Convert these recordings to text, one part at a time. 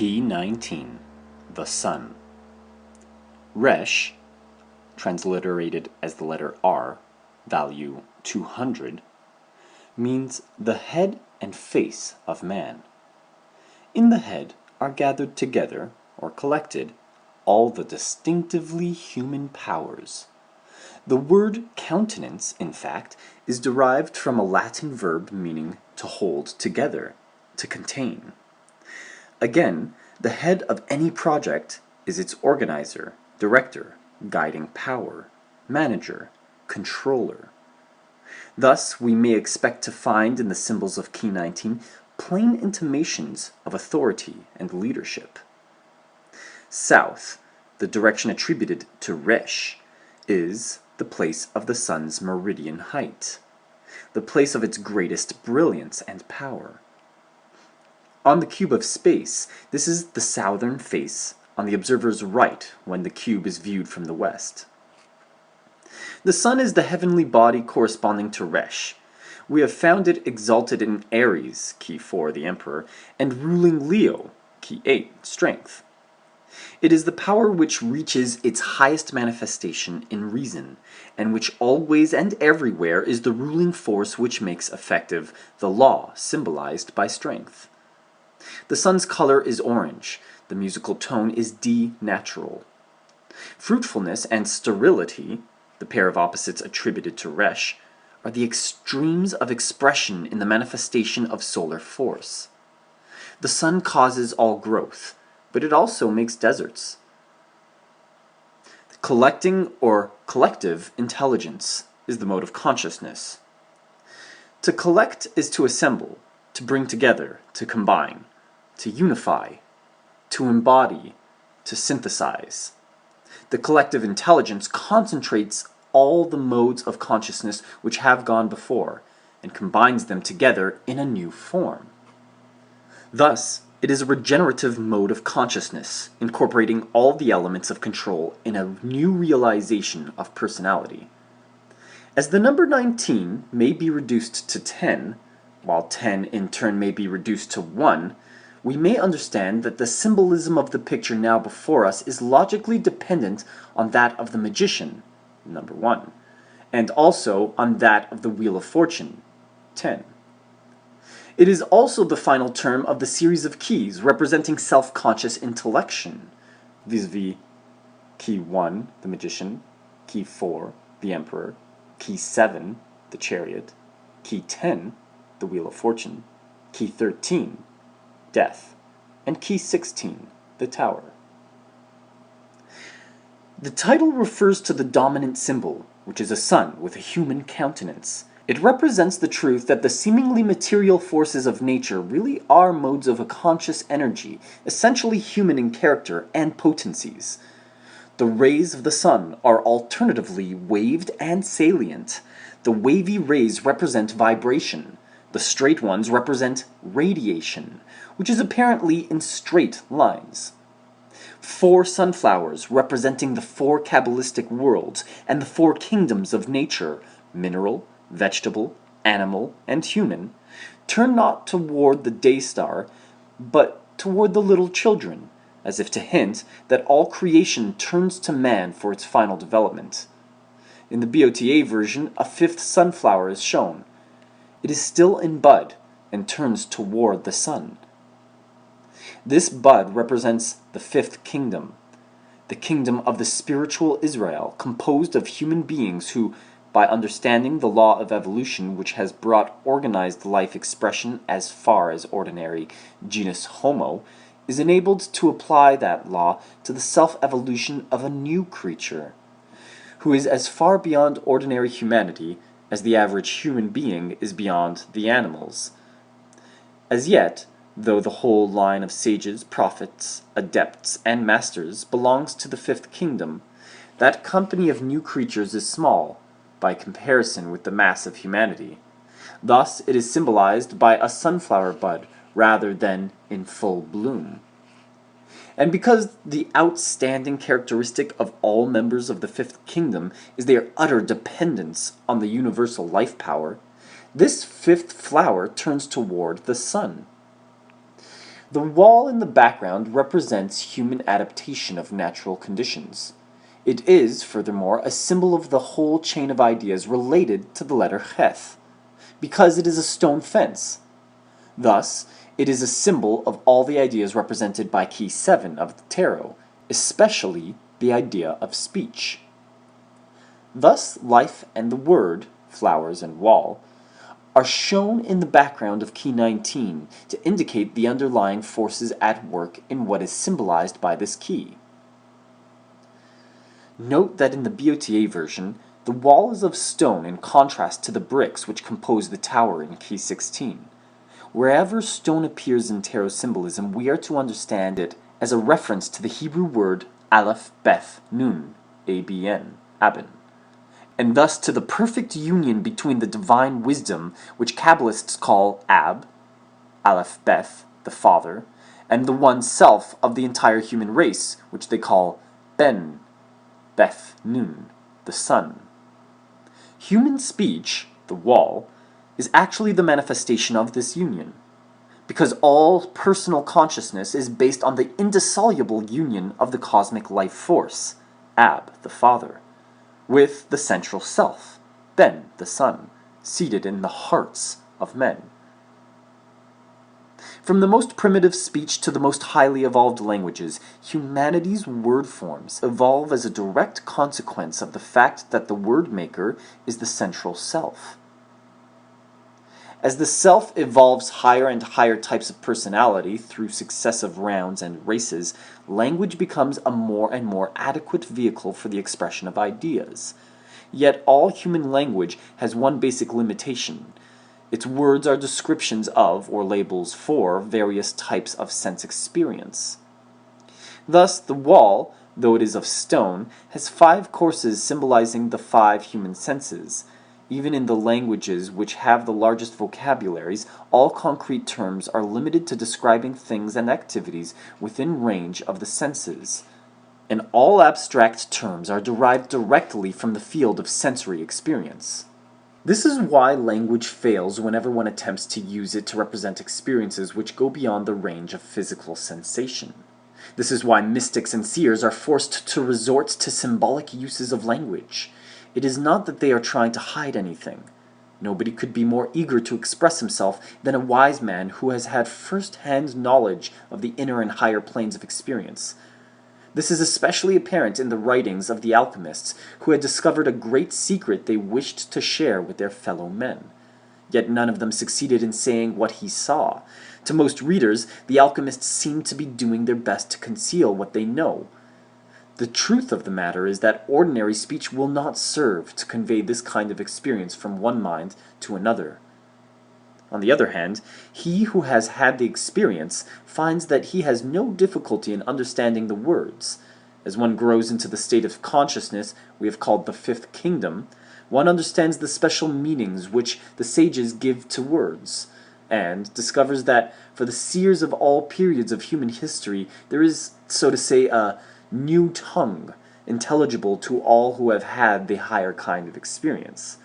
Key 19. The Sun. Resh, transliterated as the letter R, value 200, means the head and face of man. In the head are gathered together, or collected, all the distinctively human powers. The word countenance, in fact, is derived from a Latin verb meaning to hold together, to contain. Again, the head of any project is its organizer, director, guiding power, manager, controller. Thus, we may expect to find in the symbols of Key 19 plain intimations of authority and leadership. South, the direction attributed to Resh, is the place of the sun's meridian height, the place of its greatest brilliance and power. On the cube of space, this is the southern face on the observer's right when the cube is viewed from the west. The sun is the heavenly body corresponding to Resh. We have found it exalted in Aries, key 4, the emperor, and ruling Leo, key 8, strength. It is the power which reaches its highest manifestation in reason, and which always and everywhere is the ruling force which makes effective the law symbolized by strength. The sun's color is orange. The musical tone is D natural. Fruitfulness and sterility, the pair of opposites attributed to Resh, are the extremes of expression in the manifestation of solar force. The sun causes all growth, but it also makes deserts. Collecting or collective intelligence is the mode of consciousness. To collect is to assemble, to bring together, to combine, to unify, to embody, to synthesize. The collective intelligence concentrates all the modes of consciousness which have gone before, and combines them together in a new form. Thus, it is a regenerative mode of consciousness, incorporating all the elements of control in a new realization of personality. As the number 19 may be reduced to 10, while 10 in turn may be reduced to 1, we may understand that the symbolism of the picture now before us is logically dependent on that of the magician, number 1, and also on that of the Wheel of Fortune, 10. It is also the final term of the series of keys representing self-conscious intellection, vis-a-vis key 1, the magician, key 4, the emperor, key 7, the chariot, key 10, the Wheel of Fortune, key 13, death, and key 16, the tower. The title refers to the dominant symbol, which is a sun with a human countenance. It represents the truth that the seemingly material forces of nature really are modes of a conscious energy, essentially human in character and potencies. The rays of the sun are alternatively waved and salient. The wavy rays represent vibration. The straight ones represent radiation, which is apparently in straight lines. 4 sunflowers representing the 4 Kabbalistic worlds and the 4 kingdoms of nature, mineral, vegetable, animal, and human, turn not toward the day star, but toward the little children, as if to hint that all creation turns to man for its final development. In the BOTA version, a 5th sunflower is shown. It is still in bud and turns toward the sun. This bud represents the 5th kingdom, the kingdom of the spiritual Israel, composed of human beings who, by understanding the law of evolution which has brought organized life expression as far as ordinary genus Homo, is enabled to apply that law to the self-evolution of a new creature, who is as far beyond ordinary humanity as the average human being is beyond the animals. As yet, though the whole line of sages, prophets, adepts, and masters belongs to the 5th kingdom, that company of new creatures is small, by comparison with the mass of humanity. Thus, it is symbolized by a sunflower bud rather than in full bloom. And because the outstanding characteristic of all members of the 5th kingdom is their utter dependence on the universal life power, this 5th flower turns toward the sun. The wall in the background represents human adaptation of natural conditions. It is, furthermore, a symbol of the whole chain of ideas related to the letter Chet, because it is a stone fence. Thus, it is a symbol of all the ideas represented by key 7 of the tarot, especially the idea of speech. Thus, life and the word, flowers and wall, are shown in the background of key 19 to indicate the underlying forces at work in what is symbolized by this key. Note that in the BOTA version, the wall is of stone in contrast to the bricks which compose the tower in key 16. Wherever stone appears in tarot symbolism, we are to understand it as a reference to the Hebrew word Aleph, Beth, Nun, A-B-N, Abin, and thus to the perfect union between the divine wisdom, which Kabbalists call Ab, Aleph, Beth, the Father, and the one self of the entire human race, which they call Ben, Beth, Nun, the Son. Human speech, the wall, is actually the manifestation of this union, because all personal consciousness is based on the indissoluble union of the cosmic life force, Ab, the Father, with the central self, Ben, the Son, seated in the hearts of men. From the most primitive speech to the most highly evolved languages, humanity's word forms evolve as a direct consequence of the fact that the word maker is the central self. As the self evolves higher and higher types of personality through successive rounds and races, language becomes a more and more adequate vehicle for the expression of ideas. Yet all human language has one basic limitation. Its words are descriptions of, or labels for, various types of sense experience. Thus, the wall, though it is of stone, has 5 courses symbolizing the 5 human senses. Even in the languages which have the largest vocabularies, all concrete terms are limited to describing things and activities within range of the senses, and all abstract terms are derived directly from the field of sensory experience. This is why language fails whenever one attempts to use it to represent experiences which go beyond the range of physical sensation. This is why mystics and seers are forced to resort to symbolic uses of language. It is not that they are trying to hide anything. Nobody could be more eager to express himself than a wise man who has had first-hand knowledge of the inner and higher planes of experience. This is especially apparent in the writings of the alchemists, who had discovered a great secret they wished to share with their fellow men. Yet none of them succeeded in saying what he saw. To most readers, the alchemists seem to be doing their best to conceal what they know. The truth of the matter is that ordinary speech will not serve to convey this kind of experience from one mind to another. On the other hand, he who has had the experience finds that he has no difficulty in understanding the words. As one grows into the state of consciousness we have called the fifth kingdom, one understands the special meanings which the sages give to words, and discovers that for the seers of all periods of human history there is, so to say, a new tongue, intelligible to all who have had the higher kind of experience.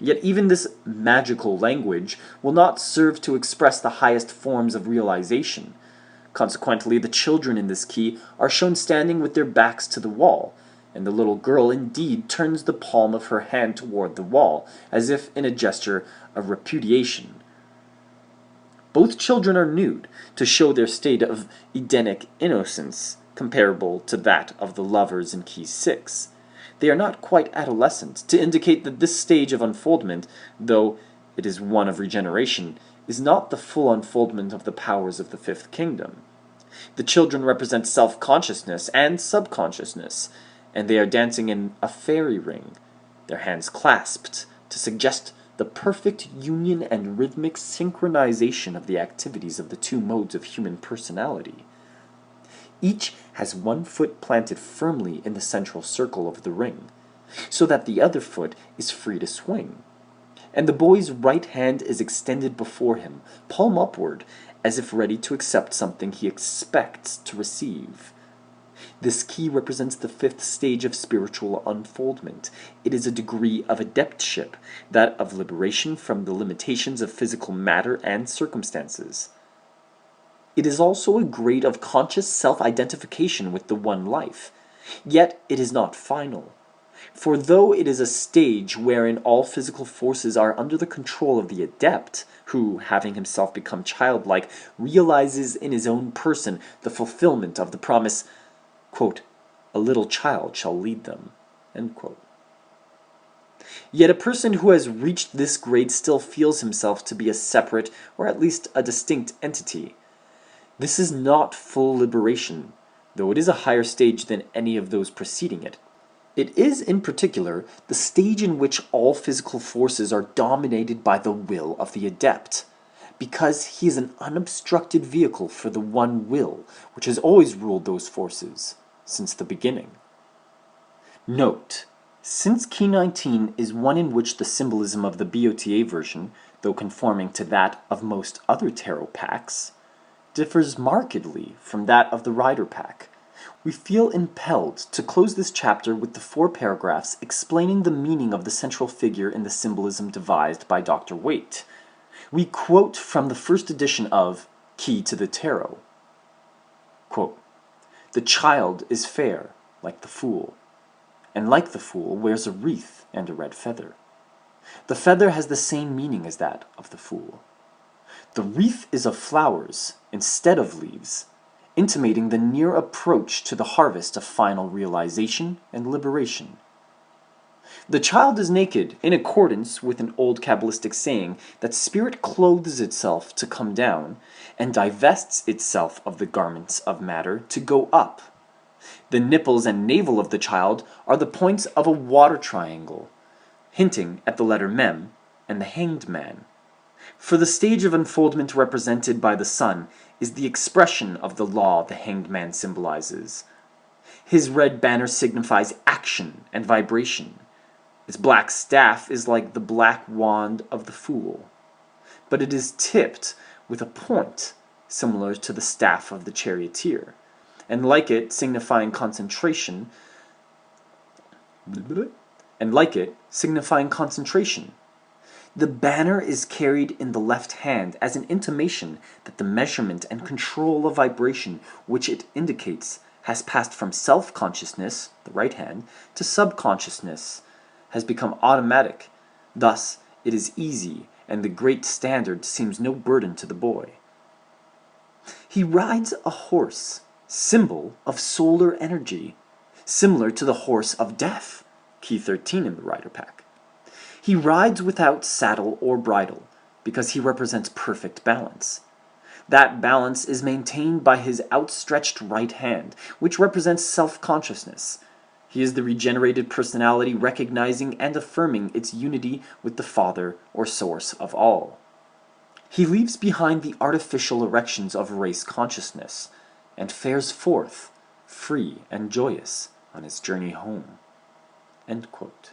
Yet even this magical language will not serve to express the highest forms of realization. Consequently, the children in this key are shown standing with their backs to the wall, and the little girl indeed turns the palm of her hand toward the wall, as if in a gesture of repudiation. Both children are nude, to show their state of Edenic innocence, comparable to that of the lovers in key 6. They are not quite adolescent, to indicate that this stage of unfoldment, though it is one of regeneration, is not the full unfoldment of the powers of the fifth kingdom. The children represent self-consciousness and subconsciousness, and they are dancing in a fairy ring, their hands clasped, to suggest the perfect union and rhythmic synchronization of the activities of the 2 modes of human personality. Each has one foot planted firmly in the central circle of the ring, so that the other foot is free to swing. And the boy's right hand is extended before him, palm upward, as if ready to accept something he expects to receive. This key represents the 5th stage of spiritual unfoldment. It is a degree of adeptship, that of liberation from the limitations of physical matter and circumstances. It is also a grade of conscious self-identification with the one life. Yet it is not final. For though it is a stage wherein all physical forces are under the control of the adept, who, having himself become childlike, realizes in his own person the fulfillment of the promise, quote, "A little child shall lead them," end quote. Yet a person who has reached this grade still feels himself to be a separate, or at least a distinct entity. This is not full liberation, though it is a higher stage than any of those preceding it. It is, in particular, the stage in which all physical forces are dominated by the will of the adept, because he is an unobstructed vehicle for the one will, which has always ruled those forces, since the beginning. Note: since Key 19 is one in which the symbolism of the BOTA version, though conforming to that of most other tarot packs, differs markedly from that of the Rider pack, we feel impelled to close this chapter with the 4 paragraphs explaining the meaning of the central figure in the symbolism devised by Dr. Waite. We quote from the first edition of Key to the Tarot. Quote, "The child is fair, like the fool, and like the fool wears a wreath and a red feather. The feather has the same meaning as that of the fool. The wreath is of flowers instead of leaves, intimating the near approach to the harvest of final realization and liberation. The child is naked, in accordance with an old Kabbalistic saying that spirit clothes itself to come down, and divests itself of the garments of matter to go up. The nipples and navel of the child are the points of a water triangle, hinting at the letter Mem and the hanged man. For the stage of unfoldment represented by the sun is the expression of the law the hanged man symbolizes. His red banner signifies action and vibration. Its black staff is like the black wand of the fool, but it is tipped with a point similar to the staff of the charioteer, and like it signifying concentration. The banner is carried in the left hand as an intimation that the measurement and control of vibration which it indicates has passed from self-consciousness, the right hand, to subconsciousness, has become automatic. Thus, it is easy, and the great standard seems no burden to the boy. He rides a horse, symbol of solar energy, similar to the horse of death, Key 13 in the Rider pack. He rides without saddle or bridle, because he represents perfect balance. That balance is maintained by his outstretched right hand, which represents self-consciousness. He is the regenerated personality recognizing and affirming its unity with the Father or Source of all. He leaves behind the artificial erections of race consciousness, and fares forth, free and joyous, on his journey home." End quote.